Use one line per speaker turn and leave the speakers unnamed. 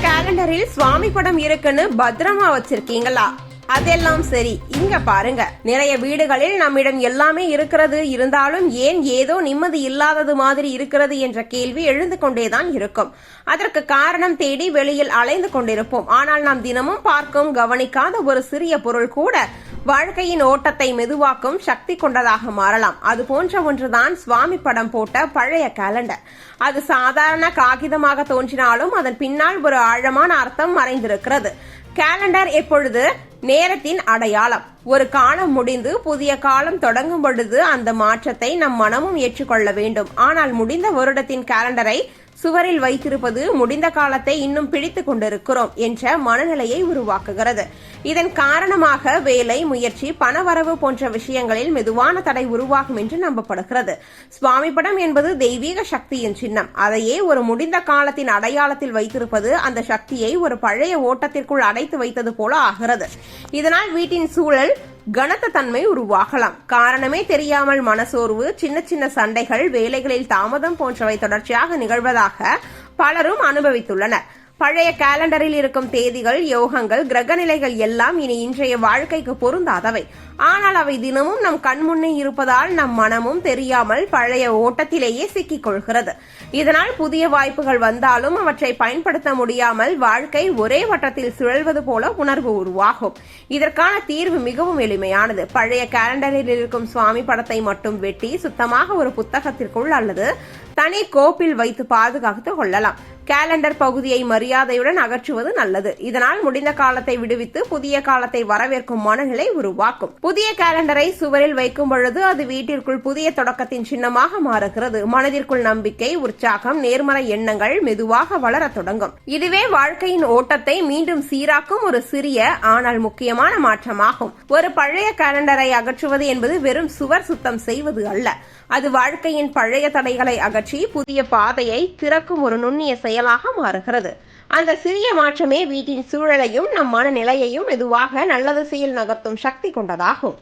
கேலண்டரில் சுவாமி படம் இருக்குன்னு பத்திரமா வச்சிருக்கீங்களா? அதெல்லாம் சரி, இங்க பாருங்க. நிறைய வீடுகளில் நம்மிடம் எல்லாமே இருக்கிறது, இருந்தாலும் ஏன் ஏதோ நிம்மதி இல்லாதது மாதிரி இருக்கிறது என்ற கேள்வி எழுந்து கொண்டேதான் இருக்கும். அதற்கு காரணம் தேடி வெளியில் அலைந்து கொண்டிருப்போம். ஆனால் நாம் தினமும் பார்க்கும் கவனிக்காத ஒரு சிறிய பொருள் கூட வாழ்க்கையின் ஓட்டத்தை மெதுவாக்கும் சக்தி கொண்டதாக மாறலாம். அது போன்ற ஒன்றுதான் சுவாமி படம் போட்ட பழைய கேலண்டர். அது சாதாரண காகிதமாக தோன்றினாலும் அதன் பின்னால் ஒரு ஆழமான அர்த்தம் மறைந்திருக்கிறது. கேலண்டர் எப்பொழுது நேரத்தின் அடையாளம். ஒரு காலம் முடிந்து புதிய காலம் தொடங்கும் பொழுது அந்த மாற்றத்தை நம் மனமும் ஏற்றுக்கொள்ள வேண்டும். ஆனால் முடிந்த வருடத்தின் கேலண்டரை சுவரில் வைத்திருப்பது முடிந்த காலத்தை இன்னும் பிடித்துக் கொண்டிருக்கிறோம் என்ற மனநிலையை உருவாக்குகிறது. இதன் காரணமாக வேலை, முயற்சி, பணவரவு போன்ற விஷயங்களில் மெதுவான தடை உருவாகும் என்று நம்பப்படுகிறது. சுவாமி படம் என்பது தெய்வீக சக்தியின் சின்னம். அதையே ஒரு முடிந்த காலத்தின் அடையாளத்தில் வைத்திருப்பது அந்த சக்தியை ஒரு பழைய ஓட்டத்திற்குள் அடைத்து வைத்தது போல ஆகிறது. இதனால் வீட்டின் சூழல் கனத்த தன்மை உருவாகலாம். காரணமே தெரியாமல் மனசோர்வு, சின்ன சின்ன சண்டைகள், வேலைகளில் தாமதம் போன்றவை தொடர்ச்சியாக நிகழ்வதாக பலரும் அனுபவித்துள்ளனர். பழைய கேலண்டரில் இருக்கும் தேதிகள், யோகங்கள், கிரகநிலைகள் எல்லாம் இனி இன்றைய வாழ்க்கைக்கு பொருந்தாதவை. ஆனால் அவை தினமும் நம் கண்முன்னே இருப்பதால் நம் மனமும் தெரியாமல் பழைய ஓட்டத்திலேயே சிக்கிக் கொள்கிறது. இதனால் புதிய வாய்ப்புகள் வந்தாலும் அவற்றை பயன்படுத்த முடியாமல் வாழ்க்கை ஒரே வட்டத்தில் சுழல்வது போல உணர்வு உருவாகும். இதற்கான தீர்வு மிகவும் எளிமையானது. பழைய கேலண்டரில் இருக்கும் சுவாமி படத்தை மட்டும் வெட்டி சுத்தமாக ஒரு புத்தகத்திற்குள் அல்லது தனி கோப்பில் வைத்து பாதுகாத்துக் கொள்ளலாம். கேலண்டர் பகுதியை மரியாதையுடன் அகற்றுவது நல்லது. இதனால் முடிந்த காலத்தை விடுவித்து புதிய காலத்தை வரவேற்கும் மனநிலை உருவாக்கும். புதிய கேலண்டரை சுவரில் வைக்கும் பொழுது அது வீட்டிற்குள் புதிய தொடக்கத்தின் சின்னமாக மாறுகிறது. மனதிற்குள் நம்பிக்கை, உற்சாகம், நேர்மறை எண்ணங்கள் மெதுவாக வளரத் தொடங்கும். இதுவே வாழ்க்கையின் ஓட்டத்தை மீண்டும் சீராக்கும் ஒரு சிறிய ஆனால் முக்கியமான மாற்றமாகும். ஒரு பழைய கேலண்டரை அகற்றுவது என்பது வெறும் சுவர் சுத்தம் செய்வது அல்ல. அது வாழ்க்கையின் பழைய தடைகளை அகற்றி புதிய பாதையை திறக்கும் ஒரு நுண்ணிய செயலாக மாறுகிறது. அந்த சிறிய மாற்றமே வீட்டின் சூழலையும் நம் மனநிலையையும் மெதுவாக நல்ல திசையில் நகர்த்தும் சக்தி கொண்டதாகும்.